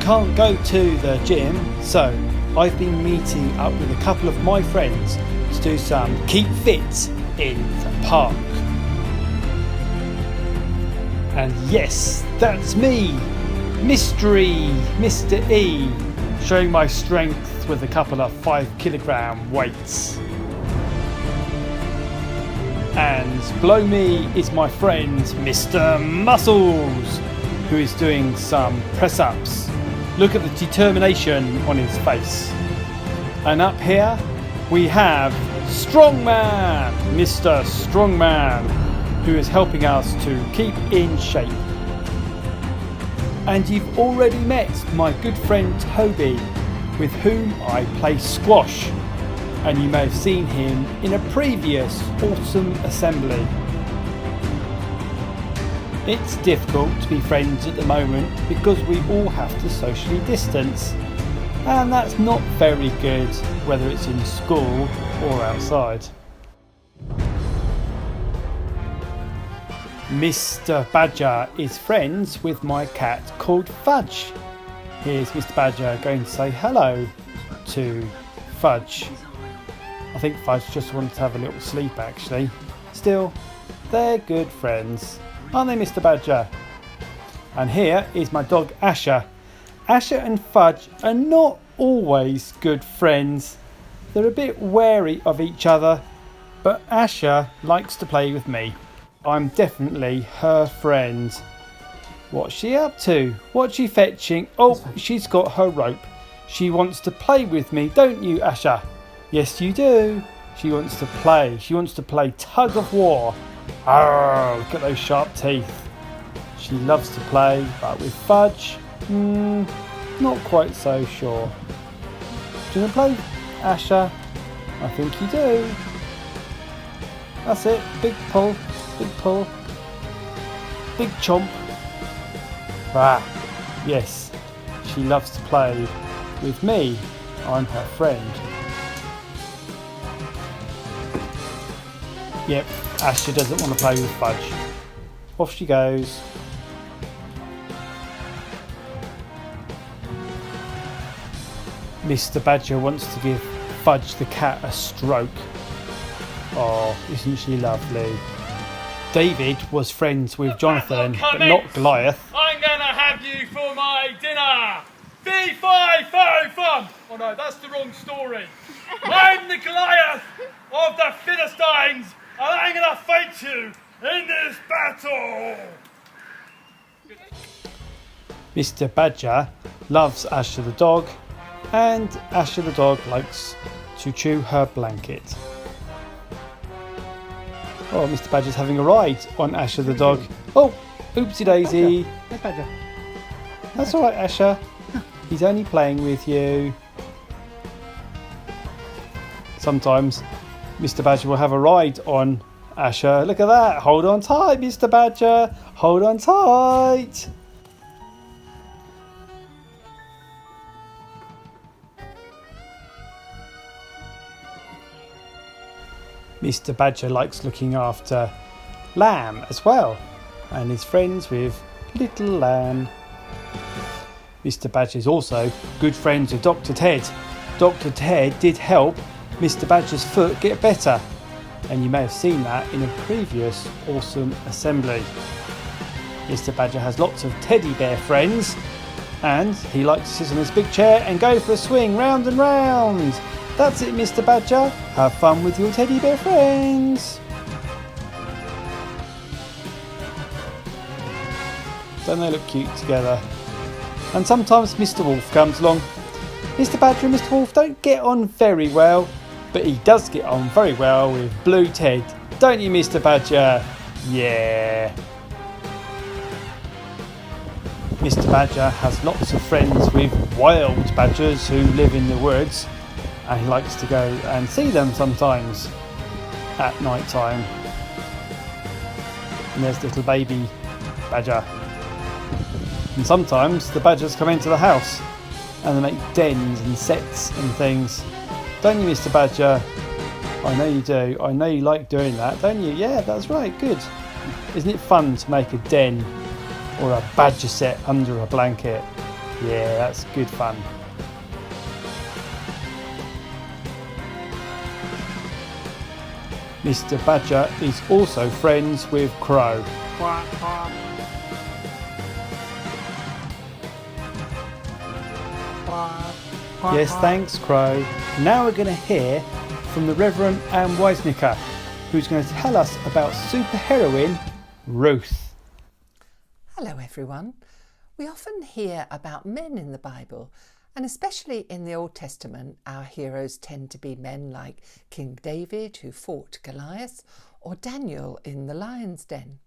can't go to the gym, so I've been meeting up with a couple of my friends to do some keep fit in the park. And yes, that's me, Mystery Mr. E, showing my strength with a couple of 5-kilogram weights. And below me is my friend Mr. Muscles, who is doing some press-ups. Look at the determination on his face. And up here we have Strongman, Mr. Strongman, who is helping us to keep in shape. And you've already met my good friend Toby, with whom I play squash, and you may have seen him in a previous autumn assembly. It's difficult to be friends at the moment because we all have to socially distance, and that's not very good whether it's in school or outside. Mr. Badger is friends with my cat called Fudge. Here's Mr. Badger going to say hello to Fudge. I think Fudge just wanted to have a little sleep actually. Still, they're good friends, aren't they, Mr. Badger? And here is my dog Asher. Asher and Fudge are not always good friends. They're a bit wary of each other, but Asher likes to play with me. I'm definitely her friend. What's she up to? What's she fetching? Oh, she's got her rope. She wants to play with me, don't you, Asher? Yes, you do. She wants to play. She wants to play tug of war. Oh, look at those sharp teeth. She loves to play, but with Fudge, not quite so sure. Do you want to play, Asher? I think you do. That's it. Big pull. Big pull. Big chomp. Ah, yes. She loves to play with me. I'm her friend. Yep, Asher doesn't want to play with Fudge. Off she goes. Mr. Badger wants to give Fudge the cat a stroke. Oh, isn't she lovely? David was friends with Jonathan, but not Goliath. I'm going to have you for my dinner. Fee, fi, fo, fum. Oh no, that's the wrong story. I'm the Goliath of the Philistines, and I'm going to fight you in this battle. Mr. Badger loves Asher the dog, and Asher the dog likes to chew her blanket. Oh, Mr. Badger's having a ride on Asher the dog. Oh, oopsie daisy. Hey, Badger. That's alright, Asher. He's only playing with you. Sometimes Mr. Badger will have a ride on Asher. Look at that. Hold on tight, Mr. Badger. Hold on tight. Mr. Badger likes looking after Lamb as well, and is friends with Little Lamb. Mr. Badger is also good friends with Dr. Ted. Dr. Ted did help Mr. Badger's foot get better, and you may have seen that in a previous awesome assembly. Mr. Badger has lots of teddy bear friends, and he likes to sit on this big chair and go for a swing round and round. That's it, Mr. Badger. Have fun with your teddy bear friends. Don't they look cute together? And sometimes Mr. Wolf comes along. Mr. Badger and Mr. Wolf don't get on very well, but he does get on very well with Blue Ted. Don't you, Mr. Badger? Yeah. Mr. Badger has lots of friends with wild badgers who live in the woods, and he likes to go and see them sometimes at night time. And there's little baby badger. And sometimes the badgers come into the house and they make dens and sets and things. Don't you, Mr. Badger? I know you do. I know you like doing that, don't you? Yeah, that's right. Good. Isn't it fun to make a den or a badger set under a blanket? Yeah, that's good fun. Mr. Badger is also friends with Crow. Yes, thanks, Crow. Now we're going to hear from the Rev Anne Waizeneker, who's going to tell us about Superheroine Ruth. Hello everyone. We often hear about men in the Bible, and especially in the Old Testament, our heroes tend to be men like King David, who fought Goliath, or Daniel in the lion's den.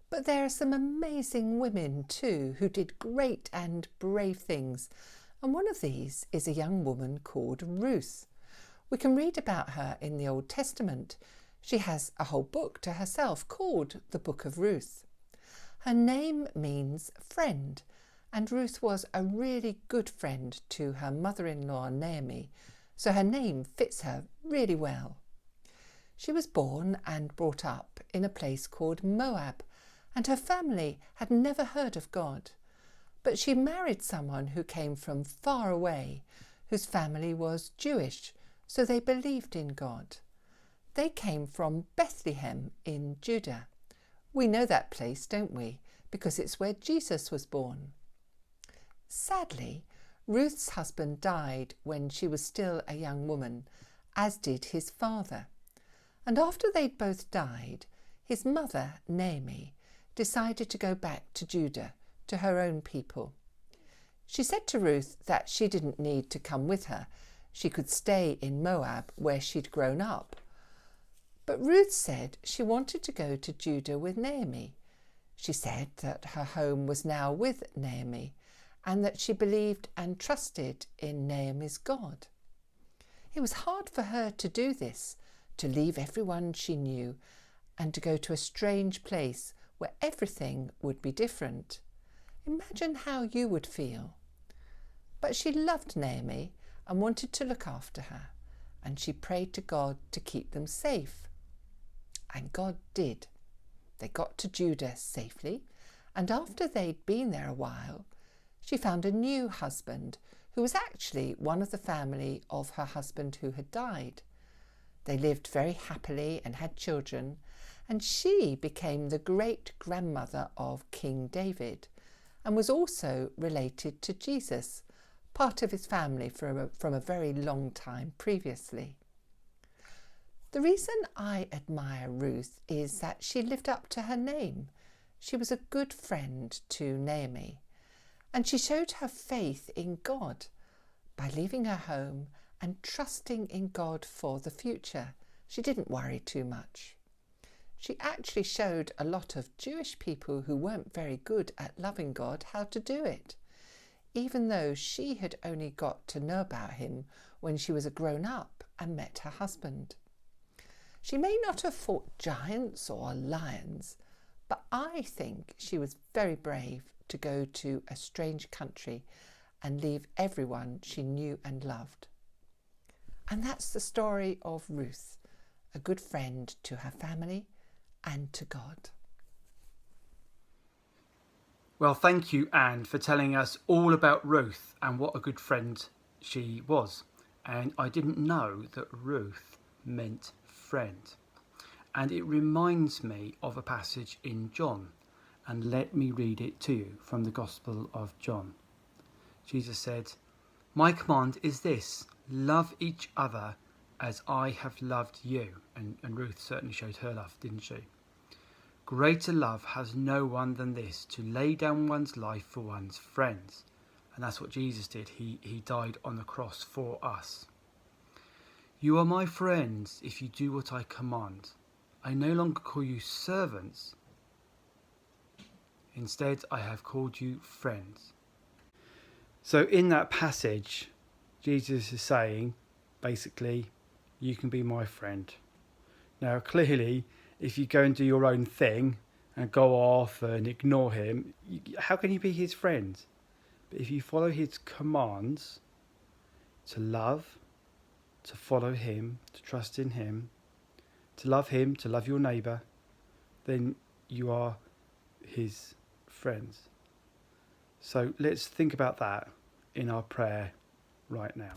But there are some amazing women too who did great and brave things, and one of these is a young woman called Ruth. We can read about her in the Old Testament. She has a whole book to herself called the Book of Ruth. Her name means friend, and Ruth was a really good friend to her mother-in-law Naomi, so her name fits her really well. She was born and brought up in a place called Moab, and her family had never heard of God. But she married someone who came from far away, whose family was Jewish, so they believed in God. They came from Bethlehem in Judah. We know that place, don't we? Because it's where Jesus was born. Sadly, Ruth's husband died when she was still a young woman, as did his father. And after they'd both died, his mother, Naomi, decided to go back to Judah, to her own people. She said to Ruth that she didn't need to come with her. She could stay in Moab where she'd grown up. But Ruth said she wanted to go to Judah with Naomi. She said that her home was now with Naomi and that she believed and trusted in Naomi's God. It was hard for her to do this, to leave everyone she knew and to go to a strange place where everything would be different. Imagine how you would feel. But she loved Naomi and wanted to look after her, and she prayed to God to keep them safe. And God did. They got to Judah safely, and after they'd been there a while, she found a new husband who was actually one of the family of her husband who had died. They lived very happily and had children, and she became the great-grandmother of King David and was also related to Jesus, part of his family from a very long time previously. The reason I admire Ruth is that she lived up to her name. She was a good friend to Naomi, and she showed her faith in God by leaving her home and trusting in God for the future. She didn't worry too much. She actually showed a lot of Jewish people who weren't very good at loving God how to do it, even though she had only got to know about him when she was a grown-up and met her husband. She may not have fought giants or lions, but I think she was very brave to go to a strange country and leave everyone she knew and loved. And that's the story of Ruth, a good friend to her family and to God. Well, thank you, Anne, for telling us all about Ruth and what a good friend she was. And I didn't know that Ruth meant friend. And it reminds me of a passage in John. And let me read it to you from the Gospel of John. Jesus said, "My command is this, love each other as I have loved you." And Ruth certainly showed her love, didn't she? "Greater love has no one than this, to lay down one's life for one's friends." And that's what Jesus did. He died on the cross for us. "You are my friends if you do what I command. I no longer call you servants. Instead, I have called you friends." So in that passage, Jesus is saying, basically, you can be my friend. Now, clearly, if you go and do your own thing and go off and ignore him, how can you be his friend? But if you follow his commands to love, to follow him, to trust in him, to love your neighbour, then you are his friends. So let's think about that in our prayer right now.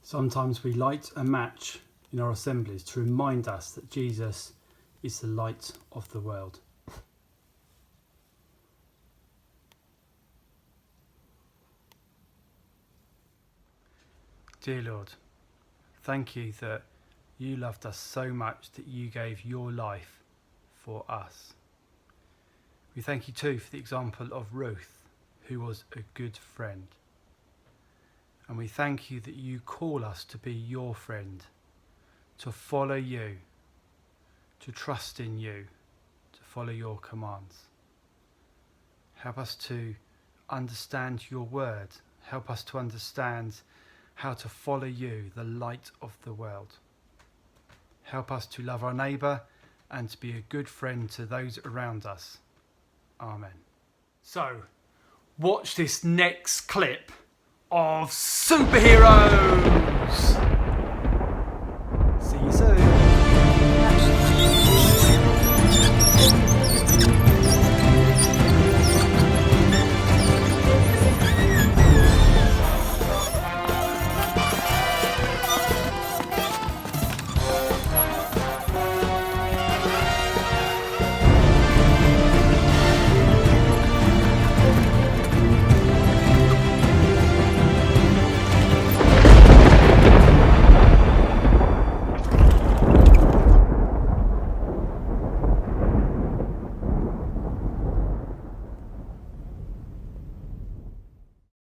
Sometimes we light a match in our assemblies to remind us that Jesus is the light of the world. Dear Lord, thank you that you loved us so much that you gave your life for us. We thank you too for the example of Ruth, who was a good friend. And we thank you that you call us to be your friend, to follow you, to trust in you, to follow your commands. Help us to understand your word. Help us to understand how to follow you, the light of the world. Help us to love our neighbour and to be a good friend to those around us. Amen. So, watch this next clip of Superheroes!